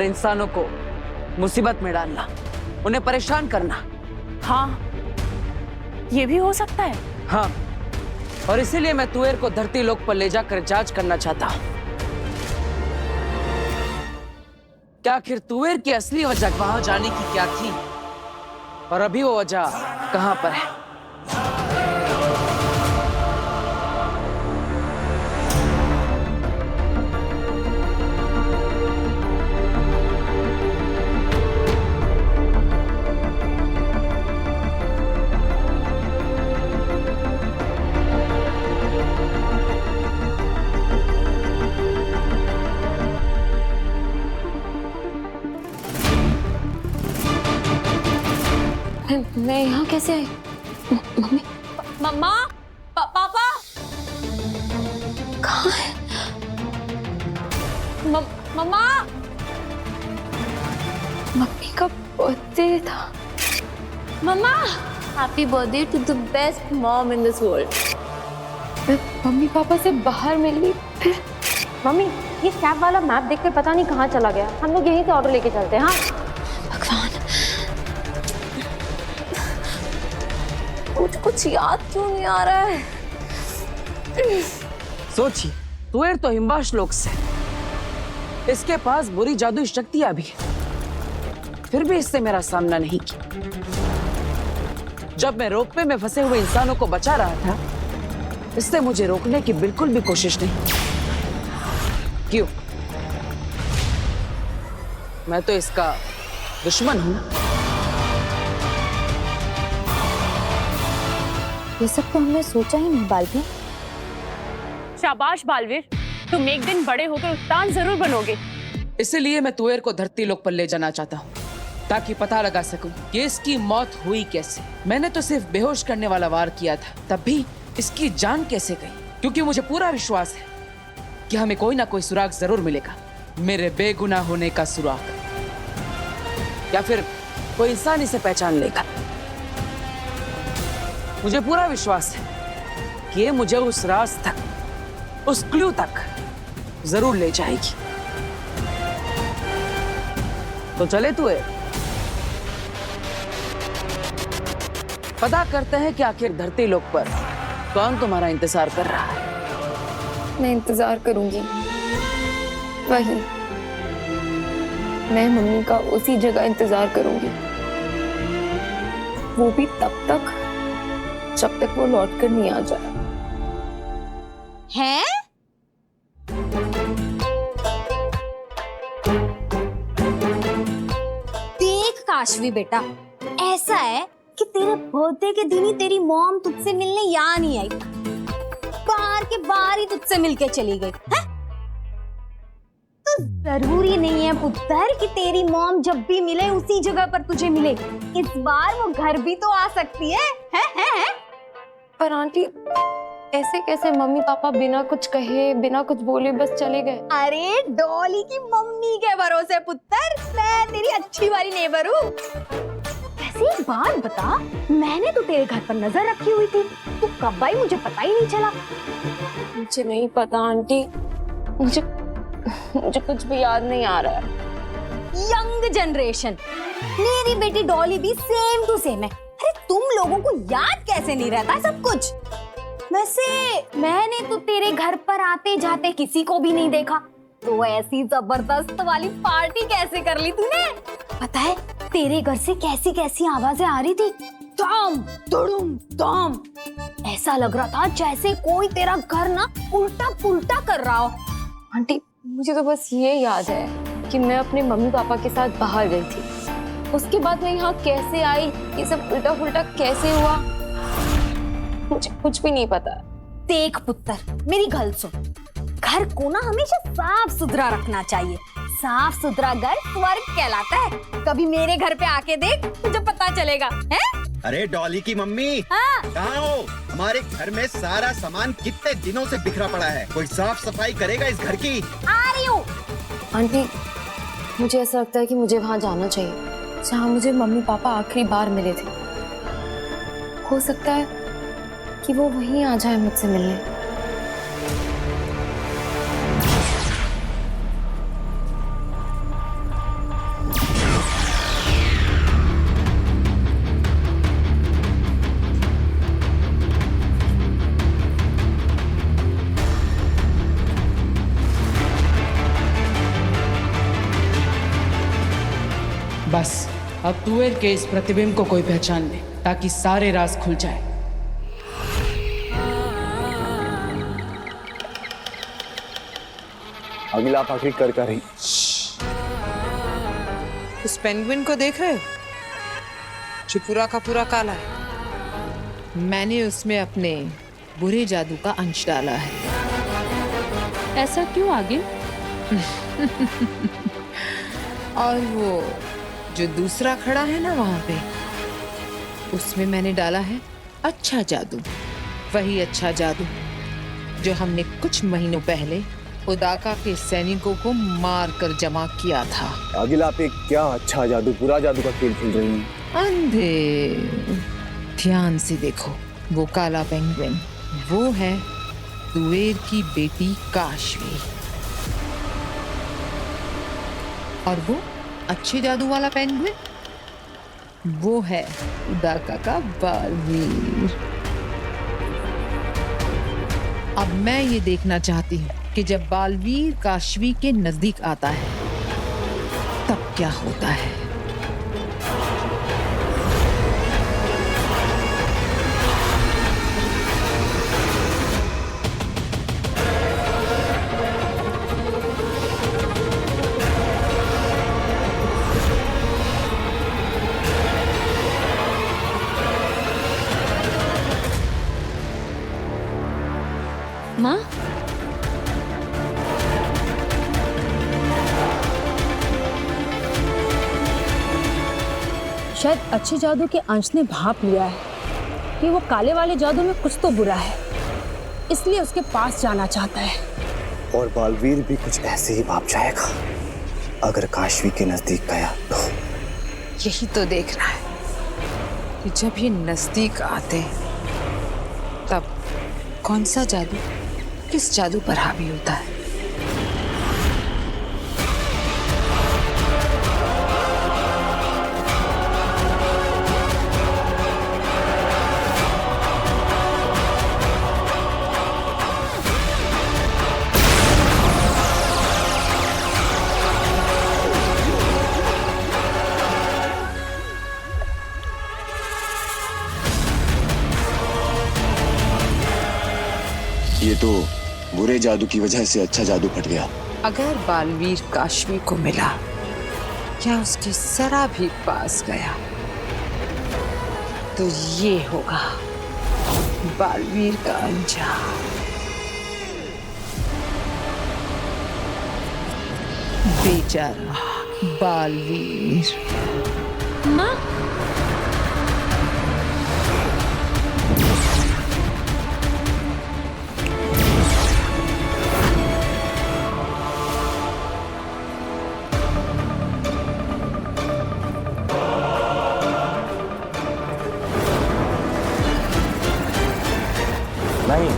इंसानों को मुसीबत में डालना, उन्हें परेशान करना। हाँ, ये भी हो सकता है। हाँ, और इसीलिए मैं तुएर को धरती लोक पर ले जाकर जांच करना चाहता हूं। क्या आखिर तुएर की असली वजह वहां जाने की क्या थी, और अभी वो वजह कहां पर है? मैं यहाँ कैसे आई? मम्मी, मम्मा, पापा कहाँ है? मम्मा, मम्मी का बर्थडे था। मम्मा, happy birthday to the best mom in this world. मैं मम्मी पापा से बाहर मिली, फिर मम्मी, ये कैब वाला मैप देखकर पता नहीं कहाँ चला गया। हम लोग यहीं से ऑटो लेके चलते हैं। हाँ भगवान, कुछ याद क्यों नहीं आ रहा है? सोचिए, तुएर तो हिमवाश लोक से, इसके पास बुरी जादुई शक्तियां भी हैं, फिर भी इससे मेरा सामना नहीं किया। जब मैं रोपवे में फंसे हुए इंसानों को बचा रहा था, इससे मुझे रोकने की बिल्कुल भी कोशिश नहीं। क्यों? मैं तो इसका दुश्मन हूं। ये सब तो हमने सोचा ही नहीं बालवीर। शाबाश बालवीर, तुम एक दिन बड़े होकर उस्ताद जरूर बनोगे। इसलिए मैं तुएर को धरती लोक पर ले जाना चाहता हूँ, ताकि पता लगा सकूं कि इसकी मौत हुई कैसे। मैंने तो सिर्फ बेहोश करने वाला वार किया था, तब भी इसकी जान कैसे गई? क्योंकि मुझे पूरा विश्वास है कि हमें कोई ना कोई सुराग जरूर मिलेगा, मेरे बेगुनाह होने का सुराग, या फिर कोई इंसान इसे पहचान लेगा। मुझे पूरा विश्वास है कि ये मुझे उस राज तक, उस क्लू तक जरूर ले जाएगी। तो चले तुएर, पता करते हैं कि आखिर धरती लोक पर कौन तुम्हारा इंतजार कर रहा है। मैं इंतजार करूंगी, वही मैं मम्मी का उसी जगह इंतजार करूंगी, वो भी तब तक जब तक वो लौट कर नहीं आ जाए। हैं? देख काशवी बेटा, ऐसा है कि तेरे बर्थडे के दिन ही तेरी मॉम तुझसे मिलने यहाँ नहीं आई, बाहर के बाहर ही तुझसे मिलके चली गई है? तो जरूरी नहीं है पुत्र कि तेरी मॉम जब भी मिले उसी जगह पर तुझे मिले। इस बार वो घर भी तो आ सकती है? पर आंटी, ऐसे कैसे मम्मी पापा बिना कुछ कहे, बिना कुछ बोले बस चले गए? अरे डॉली की मम्मी के भरोसे पुत्र, मैं तेरी अच्छी वाली नेबर हूँ। वैसे एक बात बता, मैंने तो तेरे घर पर नजर रखी हुई थी, तू कब आई मुझे पता ही नहीं चला। मुझे नहीं पता आंटी, मुझे कुछ भी याद नहीं आ रहा है। यंग जनरेशन, मेरी बेटी डॉली भी सेम टू सेम है। अरे तुम लोगों को याद कैसे नहीं रहता सब कुछ? वैसे मैंने तो तेरे घर पर आते जाते किसी को भी नहीं देखा, तो ऐसी जबरदस्त वाली पार्टी कैसे कर ली तूने? पता है तेरे घर से कैसी कैसी आवाजें आ रही थी, धम धुड़ुम धम। ऐसा लग रहा था जैसे कोई तेरा घर ना उल्टा पुल्टा कर रहा हो। आंटी, मुझे तो बस ये याद है कि मैं अपने मम्मी पापा के साथ बाहर गई थी, उसके बाद मैं यहाँ कैसे आई, ये सब उल्टा पुल्टा कैसे हुआ, मुझे कुछ भी नहीं पता। देख पुत्र, मेरी गल सुन, घर को ना हमेशा साफ सुथरा रखना चाहिए। साफ सुथरा घर स्वर्ग कहलाता है। कभी मेरे घर पे आके देख, तुझे पता चलेगा। हैं? अरे डॉली की मम्मी, हाँ? कहाँ हो? हमारे घर में सारा सामान कितने दिनों से बिखरा पड़ा है, कोई साफ सफाई करेगा इस घर की? आ रही हूँ। आंटी, मुझे ऐसा लगता है कि मुझे वहाँ जाना चाहिए जहाँ मुझे मम्मी पापा आखिरी बार मिले थे। हो सकता है कि वो वहीं आ जाए मुझसे मिलने। बस अब तुएर के इस प्रतिबिंब को कोई पहचान ले ताकि सारे राज खुल जाए। अगला आखिरी कर रही। उस पेंगुइन को देख रहे हो जो पूरा का पूरा काला है? मैंने उसमें अपने बुरे जादू का अंश डाला है। ऐसा क्यों आगे? और वो जो दूसरा खड़ा है ना वहां पे, उसमें मैंने डाला है अच्छा जादू। वही अच्छा जादू जो हमने कुछ महीनों पहले उदाका के सैनिकों को मार कर जमा किया था। अगिला पे क्या अच्छा जादू, बुरा जादू का खेल खेल रही है। अंधे, ध्यान से देखो, वो काला पेंगुइन वो है तुएर की बेटी काशवी, और वो अच्छे जादू वाला पेंगुइन वो है उदाका का बालवीर। अब मैं ये देखना चाहती हूँ कि जब बालवीर काशवी के नजदीक आता है तब क्या होता है। माँ, शायद अच्छे जादू के अंश ने भाप लिया है कि वो काले वाले जादू में कुछ तो बुरा है, इसलिए उसके पास जाना चाहता है। और बालवीर भी कुछ ऐसे ही भाप जाएगा अगर काशवी के नजदीक गया तो। यही तो देखना है कि जब ये नजदीक आते तब कौन सा जादू किस जादू पर हावी होता है। ये तो बुरे जादू की वजह से अच्छा जादू फट गया। अगर बालवीर काशवी को मिला या उसके जरा भी पास गया तो ये होगा बालवीर का अंजाम। बेचारा बालवीर। माँ, नहीं,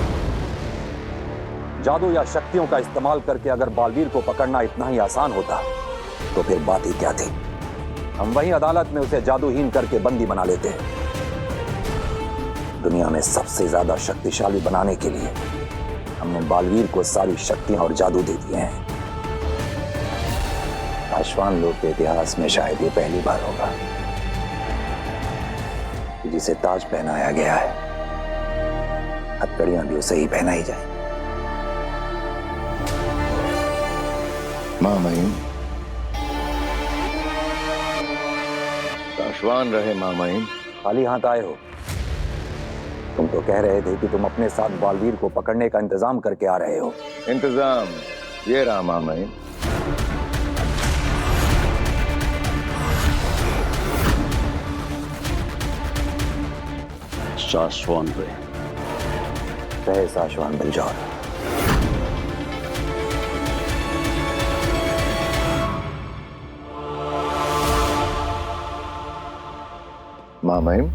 जादू या शक्तियों का इस्तेमाल करके अगर बालवीर को पकड़ना इतना ही आसान होता तो फिर बात ही क्या थी। हम वहीं अदालत में उसे जादूहीन करके बंदी बना लेते हैं। दुनिया में सबसे ज्यादा शक्तिशाली बनाने के लिए हमने बालवीर को सारी शक्तियां और जादू दे दिए हैं। आश्वान लोक के इतिहास में शायद ये पहली बार होगा कि जिसे ताज पहनाया गया है हथकड़ियां भी उसे ही पहनाई जाए। माँ महिम, आश्वान रहे माँ महिम। खाली हाथ आए हो? तुम तो कह रहे थे कि तुम अपने साथ बालवीर को पकड़ने का इंतजाम करके आ रहे हो। इंतजाम ये रहा माँ महिम। सासवान रहे। रहे सासवान बलजौर। माँ महिम,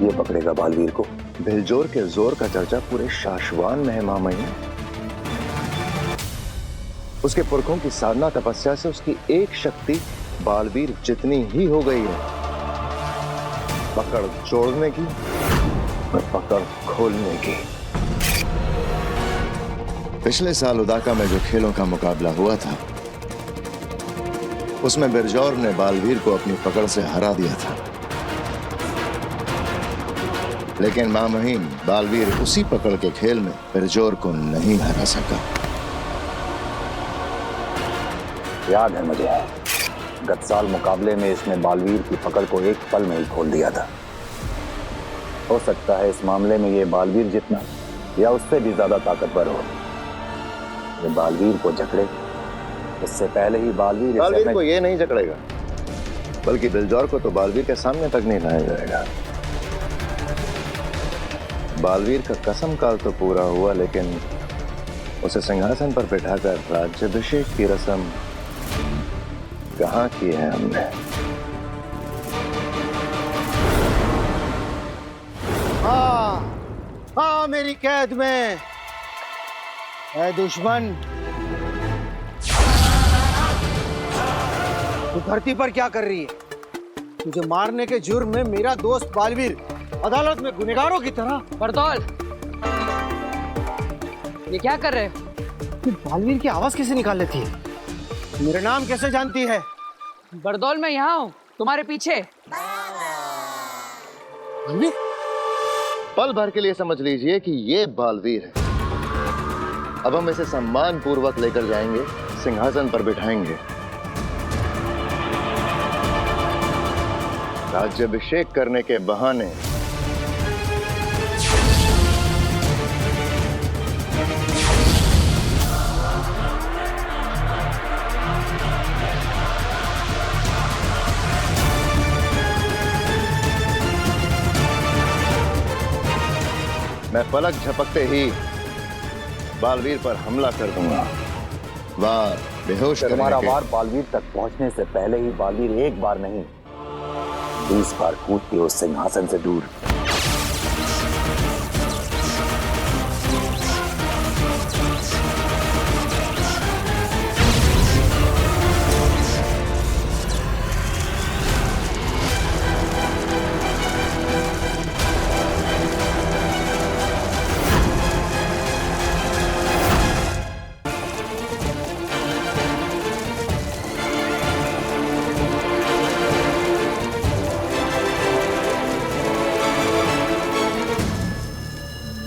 ये पकड़ेगा बालवीर को। बेलजोर के जोर का चर्चा पूरे शाश्वान में है माँ महिम। उसके पुरखों की साधना तपस्या से उसकी एक शक्ति बालवीर जितनी ही हो गई है, पकड़ जोड़ने की और पकड़ खोलने की। पिछले साल उदाका में जो खेलों का मुकाबला हुआ था उसमें बिरजौर ने बालवीर को अपनी पकड़ से हरा दिया था, लेकिन मां महिम बालवीर उसी पकड़ के खेल में बिरजौर को नहीं हरा सका। याद है मुझे, गत साल मुकाबले में इसने बालवीर की पकड़ को एक पल में ही खोल दिया था। हो सकता है इस मामले में ये बालवीर जितना या उससे भी ज्यादा ताकतवर हो। ये बालवीर को जकड़े इससे पहले ही बालवीर को ये नहीं जकड़ेगा, बल्कि बिरजौर को तो बालवीर के सामने तक नहीं लाया जाएगा। बालवीर का कसम काल तो पूरा हुआ, लेकिन उसे सिंहासन पर बिठाकर राज्याभिषेक की रस्म कहाँ की है हमने। हाँ मेरी कैद में है दुश्मन। तू धरती पर क्या कर रही है? तुझे मारने के जुर्म में मेरा दोस्त बालवीर अदालत में गुनहगारों की तरह। बरदौल, ये क्या कर रहे हो? तू बालवीर की आवाज कैसे निकाल लेती है? मेरा नाम कैसे जानती है? बरदौल, मैं यहाँ हूँ तुम्हारे पीछे। बालवीर? पल भर के लिए समझ लीजिए कि ये बालवीर है। अब हम इसे सम्मान पूर्वक लेकर जाएंगे, सिंहासन पर बिठाएंगे। राज्याभिषेक करने के बहाने मैं पलक झपकते ही बालवीर पर हमला कर दूंगा। वार बेहोश करने तुम्हारा के वार बालवीर तक पहुंचने से पहले ही बालवीर एक बार नहीं 20 बार कूद के उस सिंहासन से दूर।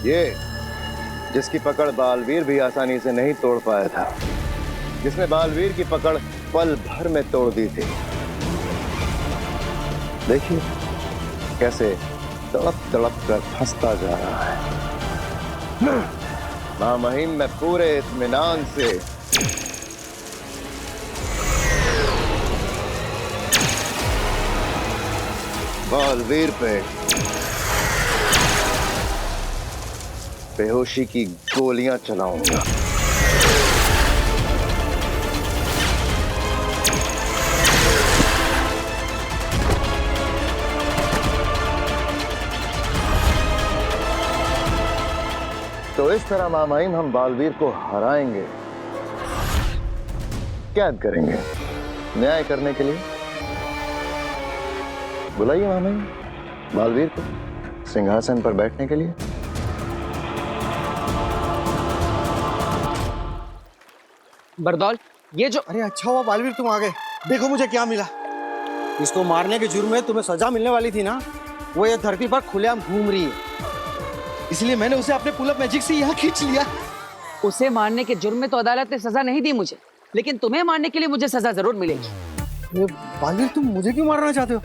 ये जिसकी पकड़ बालवीर भी आसानी से नहीं तोड़ पाया था, जिसने बालवीर की पकड़ पल भर में तोड़ दी थी। देखिए कैसे तड़प तड़प कर फंसता जा रहा है। मां महिम में पूरे इत्मीनान से बालवीर पे बेहोशी की गोलियां चलाऊंगा। तो इस तरह मां महिम हम बालवीर को हराएंगे, कैद करेंगे न्याय करने के लिए। बुलाइए मां महिम बालवीर को सिंहासन पर बैठने के लिए। बरदौल, ये जो अरे अच्छा हुआ बालवीर तुम आ गए। देखो मुझे क्या मिला। इसको मारने के जुर्म में तुम्हें सजा मिलने वाली थी ना, वो ये धरती पर खुलेआम घूम रही है, इसलिए मैंने उसे अपने पुलअप मैजिक से यहाँ खींच लिया। उसे मारने के जुर्म में तो अदालत ने सजा नहीं दी मुझे, लेकिन तुम्हें मारने के लिए मुझे सजा जरूर मिलेगी। बालवीर तुम मुझे क्यों मारना चाहते हो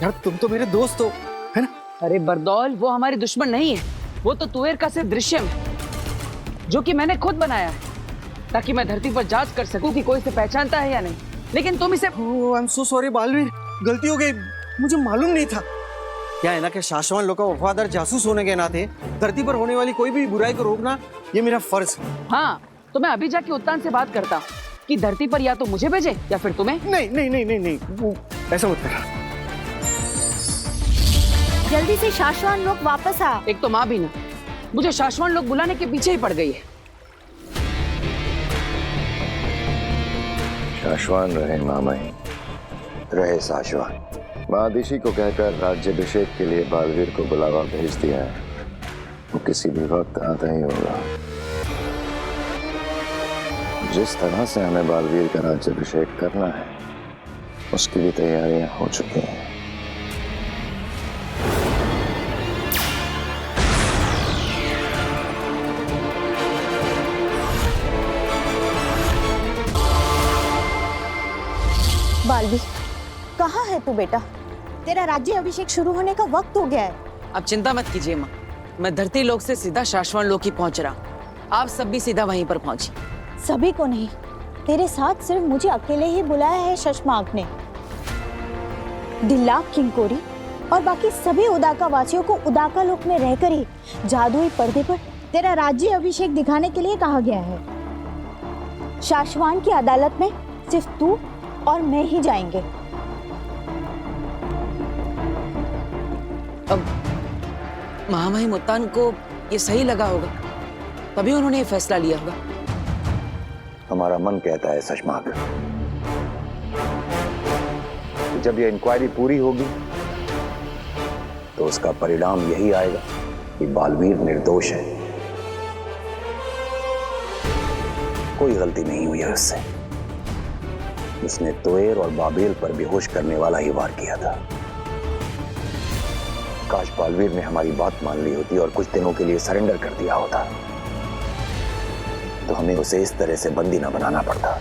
यार? तुम तो मेरे दोस्त हो, है ना? अरे बरदौल, वो हमारी दुश्मन नहीं है, वो तो तुवेर का सिर्फ दृश्य है जो कि मैंने खुद बनाया है, ताकि मैं धरती पर जांच कर सकूं कि कोई इसे पहचानता है या नहीं। लेकिन तुम इसे I am so sorry Baalveer, गलती हो गई, मुझे मालूम नहीं था। क्या है ना कि शाश्वत लोग का वफादार जासूस होने के नाते धरती पर होने वाली कोई भी बुराई को रोकना ये मेरा फर्ज है। हाँ, तो मैं अभी जाके उत्तान से बात करता हूँ कि धरती पर या तो मुझे भेजे या फिर तुम्हें। नहीं नहीं नहीं नहीं नहीं, वो ऐसा मत करना। जल्दी से शाश्वत लोग वापस आ। एक तो माँ भी ना, मुझे शाश्वत लोग बुलाने के पीछे ही पड़ गई है। शाश्वत रहे मां महिम, रहे शाश्वत। महादिशी को कहकर राज्याभिषेक के लिए बालवीर को बुलावा भेज दिया है, वो किसी भी वक्त आता ही होगा। जिस तरह से हमें बालवीर का राज्याभिषेक करना है उसकी भी तैयारियां हो चुकी हैं। बालवीर, कहाँ है तू बेटा? तेरा राज्य अभिषेक शुरू होने का वक्त हो गया है। अब चिंता मत कीजिए माँ, मैं धरती लोक से सीधा शाश्वत लोक ही पहुंच रहा हूँ। आप सब भी सीधा वहीं पर पहुंचिए। सभी को नहीं, तेरे साथ सिर्फ मुझे अकेले ही बुलाया है शशमाक ने। दिल्लाक किंकोरी और बाकी सभी उदाका वासियों को उदाका लोक में रहकर ही जादुई पर्दे पर तेरा राज्य अभिषेक दिखाने के लिए कहा गया है। शाश्वान की अदालत में सिर्फ तू और मैं ही जाएंगे। अब महामहिम मुत्तान को ये सही लगा होगा, तभी उन्होंने ये फैसला लिया होगा। हमारा मन कहता है शशमाक, जब ये इंक्वायरी पूरी होगी तो उसका परिणाम यही आएगा कि बालवीर निर्दोष है, कोई गलती नहीं हुई है उससे। उसने तोएर और बाबेल पर बेहोश करने वाला ही वार किया था। काश बालवीर ने हमारी बात मान ली होती और कुछ दिनों के लिए सरेंडर कर दिया होता, तो हमें उसे इस तरह से बंदी न बनाना पड़ता।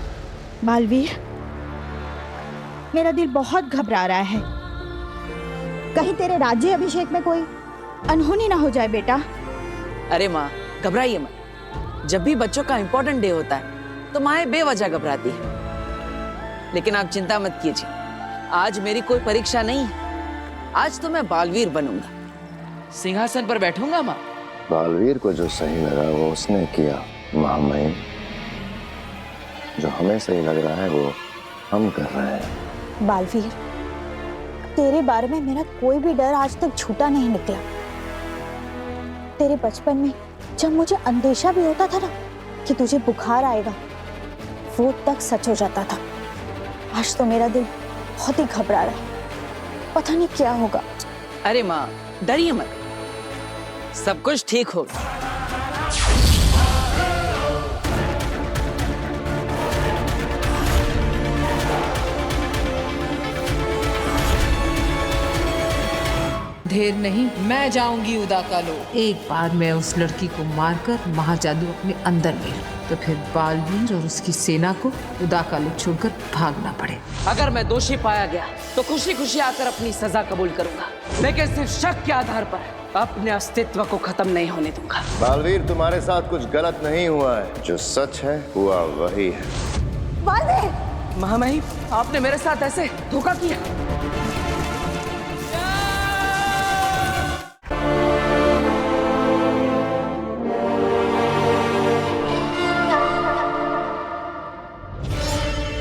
बालवीर, मेरा दिल बहुत घबरा रहा है। कहीं तेरे राज्य अभिषेक में कोई अनहोनी ना हो जाए बेटा। अरे माँ, घबराइए मत। जब भी बच्चों का इंपॉर्टेंट डे होता है तो माएं बेवजह घबराती है। लेकिन आप चिंता मत कीजिए, आज मेरी कोई परीक्षा नहीं है। आज तो मैं बालवीर बनूंगा, सिंहासन पर बैठूंगा माँ। बालवीर को जो सही लगा वो उसने किया महामहिम। जो हमें सही लग रहा है वो हम कर रहे हैं। बालवीर, तेरे बारे में मेरा कोई भी डर आज तक झूठा नहीं निकला। तेरे बचपन में जब मुझे अंदेशा भी होता था ना कि तुझे बुखार आएगा, वो तक सच हो जाता था। आज तो मेरा दिल बहुत ही घबरा रहा है, पता नहीं क्या होगा। अरे माँ, डरिए मत, सब कुछ ठीक होगा। देर नहीं, मैं जाऊंगी उदाका लोक। एक बार मैं उस लड़की को मारकर महाजादू अपने अंदर ले लूं, तो फिर बालवीर और उसकी सेना को उदाका लोक छोड़कर भागना पड़े। अगर मैं दोषी पाया गया तो खुशी खुशी आकर अपनी सजा कबूल करूंगा, लेकिन सिर्फ शक के आधार पर अपने अस्तित्व को खत्म नहीं होने दूंगा। बालवीर, तुम्हारे साथ कुछ गलत नहीं हुआ है, जो सच है हुआ वही है। बालवीर! महामहिम, आपने मेरे साथ ऐसे धोखा किया।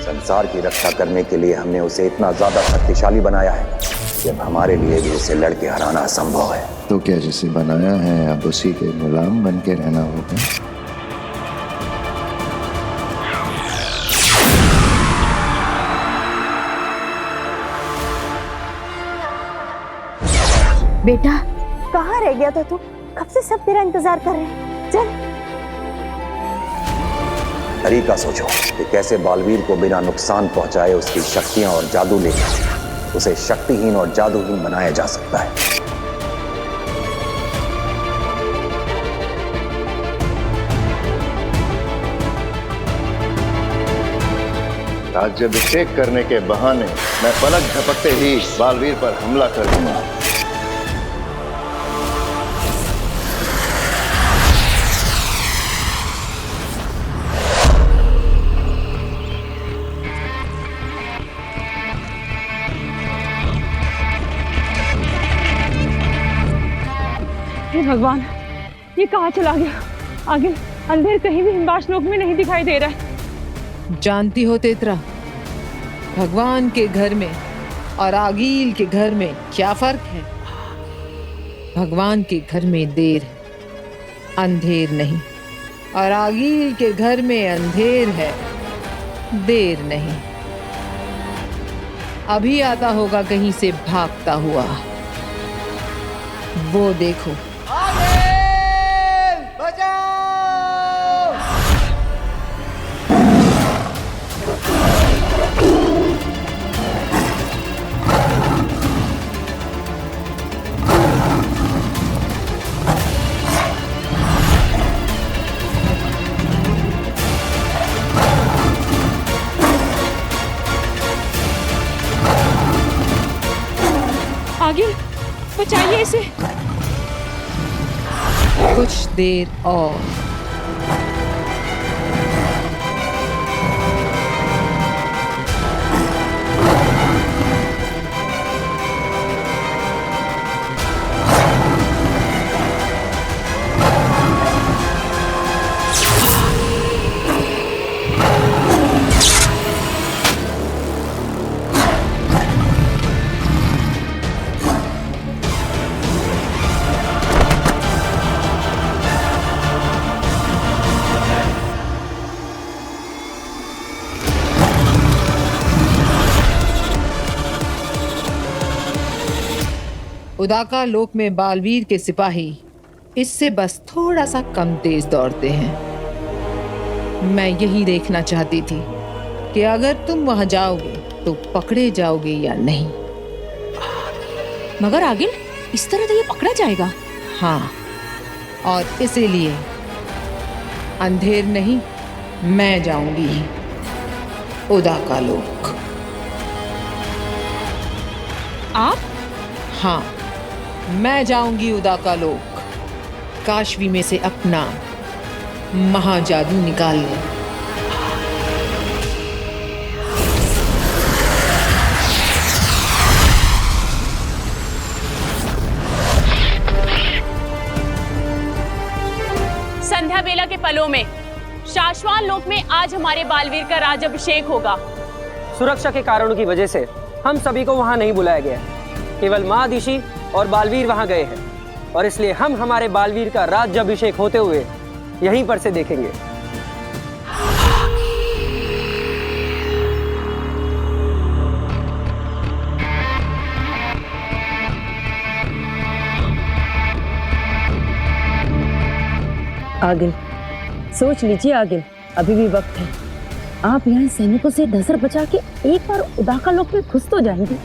संसार की रक्षा करने के लिए हमने उसे इतना ज्यादा शक्तिशाली बनाया है कि अब हमारे लिए भी उसे लड़के हराना असंभव है। तो क्या जिसे बनाया है अब उसी के गुलाम बन के रहना होगा? बेटा, कहाँ रह गया था तू? कब से सब तेरा इंतजार कर रहे हैं। चल। तरीका सोचो कि कैसे बालवीर को बिना नुकसान पहुंचाए उसकी शक्तियां और जादू लेकर उसे शक्तिहीन और जादूहीन बनाया जा सकता है। राज्याभिषेक करने के बहाने मैं पलक झपकते ही बालवीर पर हमला कर दूंगा। हे भगवान, ये कहाँ चला गया? आगे अंधेर कहीं भी हिमवास लोक में नहीं दिखाई दे रहा है। जानती हो तेतरा, भगवान के घर में और आगील के घर में क्या फर्क है? भगवान के घर में देर है, अंधेर नहीं, और आगील के घर में अंधेर है, देर नहीं। अभी आता होगा कहीं से भागता हुआ, वो देखो। बचाइए इसे। कुछ देर और। उदाका लोक में बालवीर के सिपाही इससे बस थोड़ा सा कम तेज दौड़ते हैं। मैं यही देखना चाहती थी कि अगर तुम वहां जाओगे तो पकड़े जाओगे या नहीं। मगर आगिल, इस तरह तो ये पकड़ा जाएगा। हाँ, और इसीलिए अंधेर नहीं, मैं जाऊंगी उदाका लोक। आप? हाँ, मैं जाऊंगी उदाका लोक, काशवी में से अपना महाजादू निकालने। संध्या बेला के पलों में शाश्वान लोक में आज हमारे बालवीर का राजाभिषेक होगा। सुरक्षा के कारणों की वजह से हम सभी को वहां नहीं बुलाया गया है। केवल महादिशी और बालवीर वहां गए हैं और इसलिए हम हमारे बालवीर का राज्याभिषेक होते हुए यहीं पर से देखेंगे। आगिल, सोच लीजिए आगिल, अभी भी वक्त है। आप यहाँ सैनिकों से नजर बचा के एक बार उदाका लोक में घुस तो जाएंगे,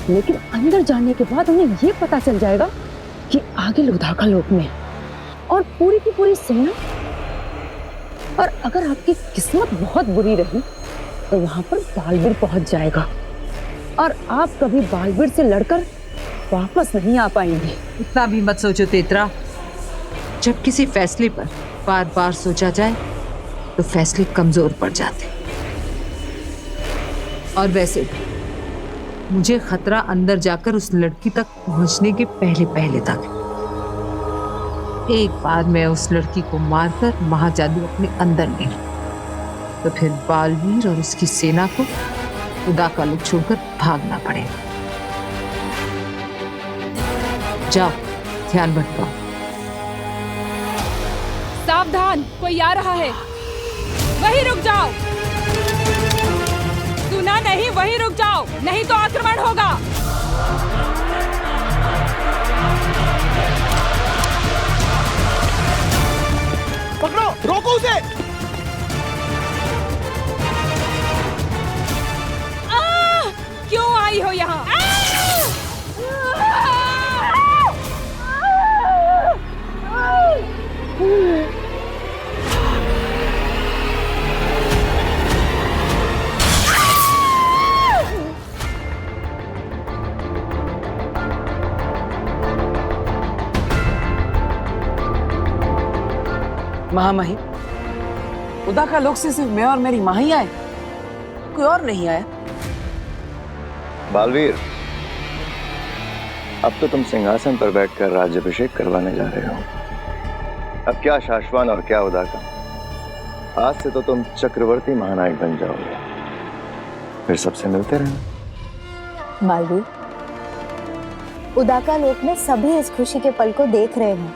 लेकिन अंदर जाने के बाद उन्हें ये पता चल जाएगा कि आगिल उदाका लोक में और पूरी की पूरी सेना। और अगर आपकी किस्मत बहुत बुरी रही तो वहां पर बालवीर पहुंच जाएगा और आप कभी बालवीर से लड़कर वापस नहीं आ पाएंगे। इतना भी मत सोचो तेतरा। जब किसी फैसले पर बार बार सोचा जाए तो फैसले कमजोर पड़ जाते। और वैसे भी मुझे खतरा अंदर जाकर उस लड़की तक पहुंचने के पहले पहले तक। एक बार मैं उस लड़की को मारकर महाजादू अपने अंदर ले लूं, तो फिर बालवीर और उसकी सेना को उदाका लोक छोड़कर भागना पड़ेगा। जाओ, ध्यान भटकाओ। सावधान, कोई आ रहा है। वहीं रुक जाओ। सुना नहीं? वहीं रुक जाओ, नहीं तो आक्रमण होगा। पकड़ो, रोको उसे। क्यों आई हो यहाँ? महामही, उदाका लोक से सिर्फ मैं और मेरी माँ ही आए, कोई और नहीं आया। बालवीर, अब तो तुम सिंहासन पर बैठकर राज्याभिषेक करवाने जा रहे हो। अब क्या शाश्वान और क्या उदाका, आज से तो तुम चक्रवर्ती महानायक बन जाओगे। फिर सबसे मिलते रहना। बालवीर, उदाका लोक में सभी इस खुशी के पल को देख रहे हैं।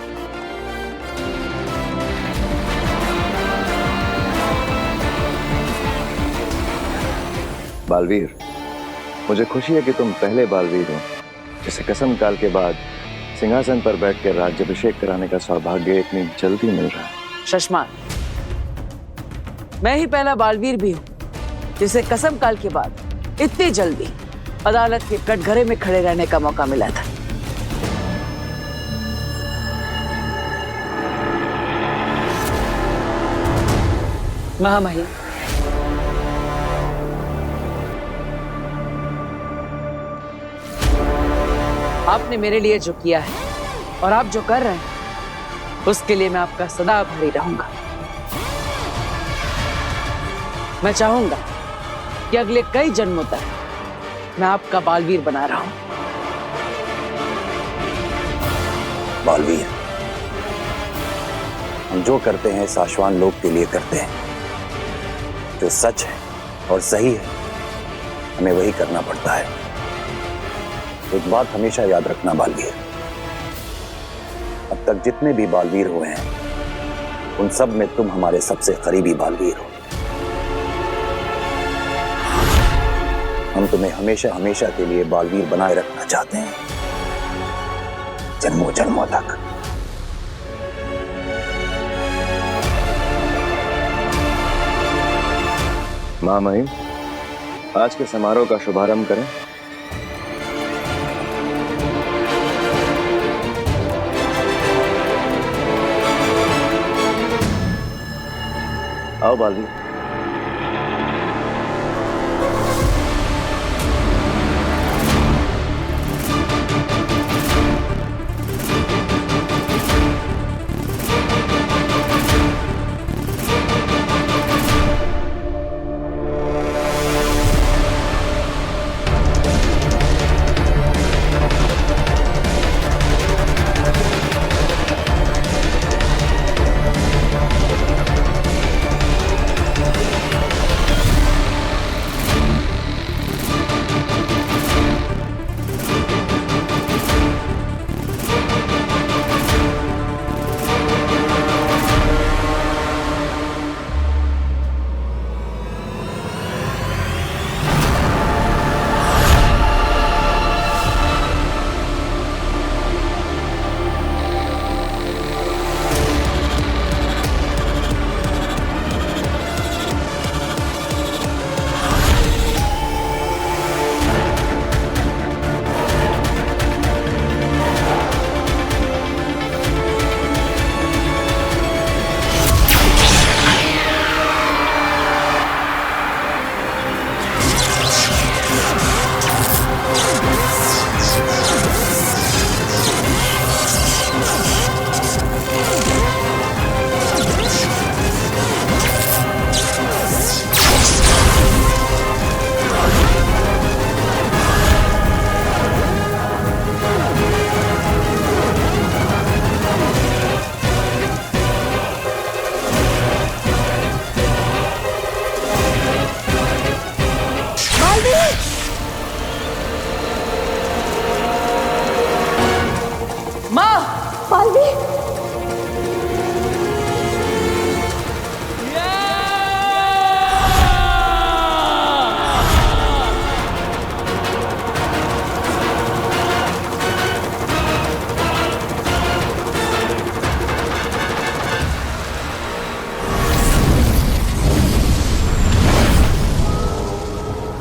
बालवीर, मुझे खुशी है कि तुम पहले बालवीर हो जिसे कसम काल के बाद सिंहासन पर बैठकर राज्याभिषेक कराने का सौभाग्य इतनी जल्दी मिल रहा है। शशमान, मैं ही पहला बालवीर भी हूँ जिसे कसम काल के बाद इतनी जल्दी अदालत के कटघरे में खड़े रहने का मौका मिला था। महामहिम, आपने मेरे लिए जो किया है और आप जो कर रहे हैं उसके लिए मैं आपका सदा आभारी रहूंगा। मैं चाहूंगा कि अगले कई जन्मों तक मैं आपका बालवीर बना रहा हूं। बालवीर, हम जो करते हैं साशवान लोग के लिए करते हैं। जो सच है और सही है हमें वही करना पड़ता है। एक बात हमेशा याद रखना बालवीर, अब तक जितने भी बालवीर हुए हैं उन सब में तुम हमारे सबसे करीबी बालवीर हो। हम तुम्हें हमेशा हमेशा के लिए बालवीर बनाए रखना चाहते हैं, जन्मों जन्मों तक। मां महिम, आज के समारोह का शुभारंभ करें। आओ बालवीर।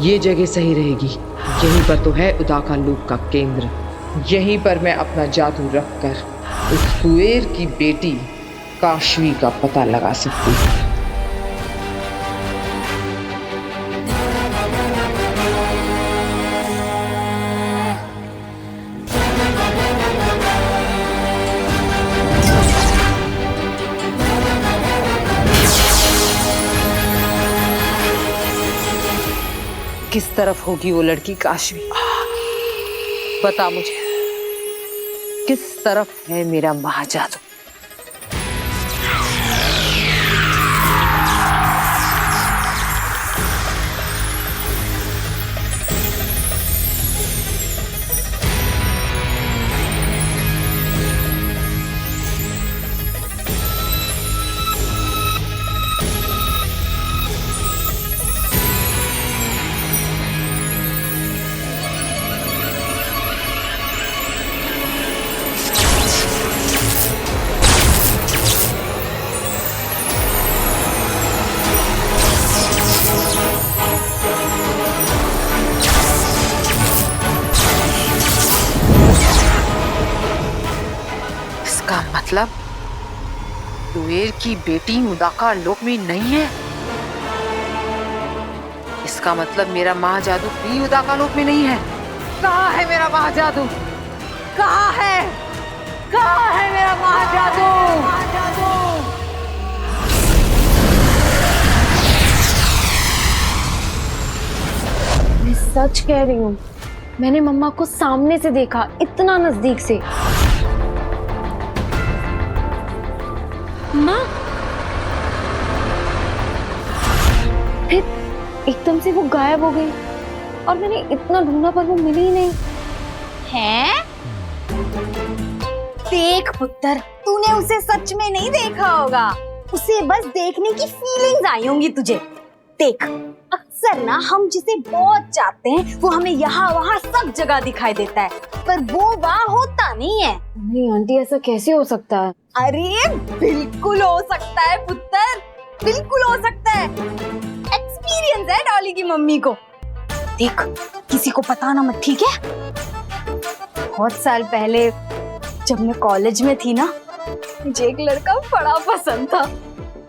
ये जगह सही रहेगी। यहीं पर तो है उदाका लूप का केंद्र। यहीं पर मैं अपना जादू रखकर उस कुएर की बेटी काशवी का पता लगा सकती हूँ। किस तरफ होगी वो लड़की काशवी? बता मुझे, किस तरफ है मेरा महाजादू? मतलब कुएर की बेटी मुदाका लोक में नहीं है। इसका मतलब मेरा महाजादू भी उदाका लोक में नहीं है। कहाँ है मेरा महाजादू? कहाँ है? कहाँ है मेरा महाजादू? मैं सच कह रही हूँ, मैंने मम्मा को सामने से देखा, इतना नजदीक से। माँ, फिर एकदम से वो गायब हो गई और मैंने इतना ढूंढा पर वो मिली ही नहीं। हैं? देख पुत्र, तूने उसे सच में नहीं देखा होगा, उसे बस देखने की फीलिंग्स आई होंगी तुझे। देख, अक्सर ना हम जिसे बहुत चाहते हैं वो हमें यहाँ वहाँ सब जगह दिखाई देता है, पर वो वहाँ होता नहीं है। नहीं आंटी, ऐसा कैसे हो सकता है? अरे बिल्कुल हो सकता है पुत्र, बिल्कुल हो सकता है। एक्सपीरियंस है डॉली की मम्मी को। देख, किसी को बताना मत, ठीक है? बहुत साल पहले जब मैं कॉलेज में थी ना, मुझे एक लड़का बड़ा पसंद था,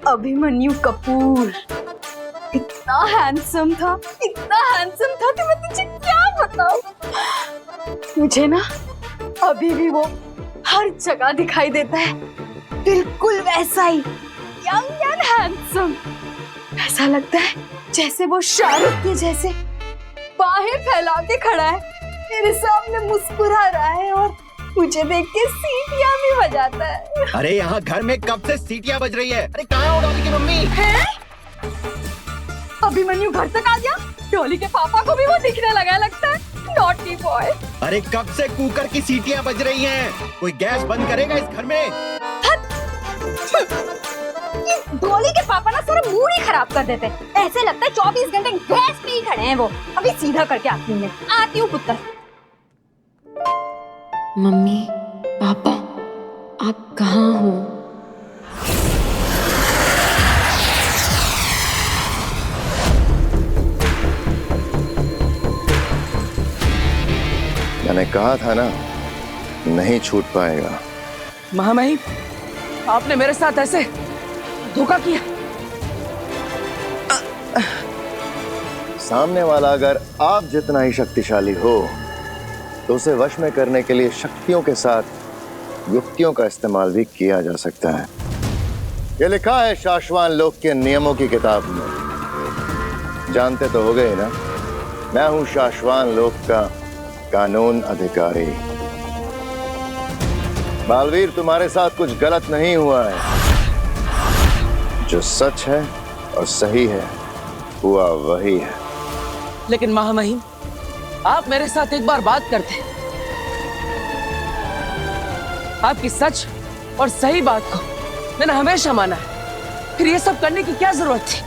अभिमन्यु कपूर। इतना हैंडसम था कि मैं तुझे क्या बताऊं। मुझे ना अभी भी वो हर जगह दिखाई देता है, बिल्कुल वैसा ही, यंग एंड हैंडसम। ऐसा लगता है जैसे वो शाहरुख के जैसे बाहें फैला के खड़ा है, मेरे सामने मुस्कुरा रहा है और मुझे देख के सीटियां भी बजाता है। अरे यहाँ घर में कब से सीटियां बज रही है? अरे कहाँ हो डॉली की मम्मी? है? अभिमन्यु घर तक आ गया? डॉली के पापा को भी वो दिखने लगा लगता है। Naughty boy. अरे कब से कुकर की सीटियां बज रही हैं? कोई गैस बंद करेगा इस घर में? डॉली के पापा ना सारा मूड ही खराब कर देते। ऐसे लगता है 24 घंटे गैस पे ही खड़े हैं वो। अभी सीधा करके आती हूँ मैं। आती हूँ पुत्र। मम्मी, पापा, आप कहाँ हो? मैंने कहा था ना, नहीं छूट पाएगा। महामहिम, आपने मेरे साथ ऐसे धोखा किया। सामने वाला अगर आप जितना ही शक्तिशाली हो तो उसे वश में करने के लिए शक्तियों के साथ युक्तियों का इस्तेमाल भी किया जा सकता है। ये लिखा है शाश्वान लोक के नियमों की किताब में। जानते तो हो गए ना, मैं हूं शाश्वान लोक का कानून अधिकारी। बालवीर, तुम्हारे साथ कुछ गलत नहीं हुआ है। जो सच है और सही है हुआ वही है। लेकिन महामहिम, आप मेरे साथ एक बार बात करते। आपकी सच और सही बात को मैंने हमेशा माना है, फिर ये सब करने की क्या जरूरत थी?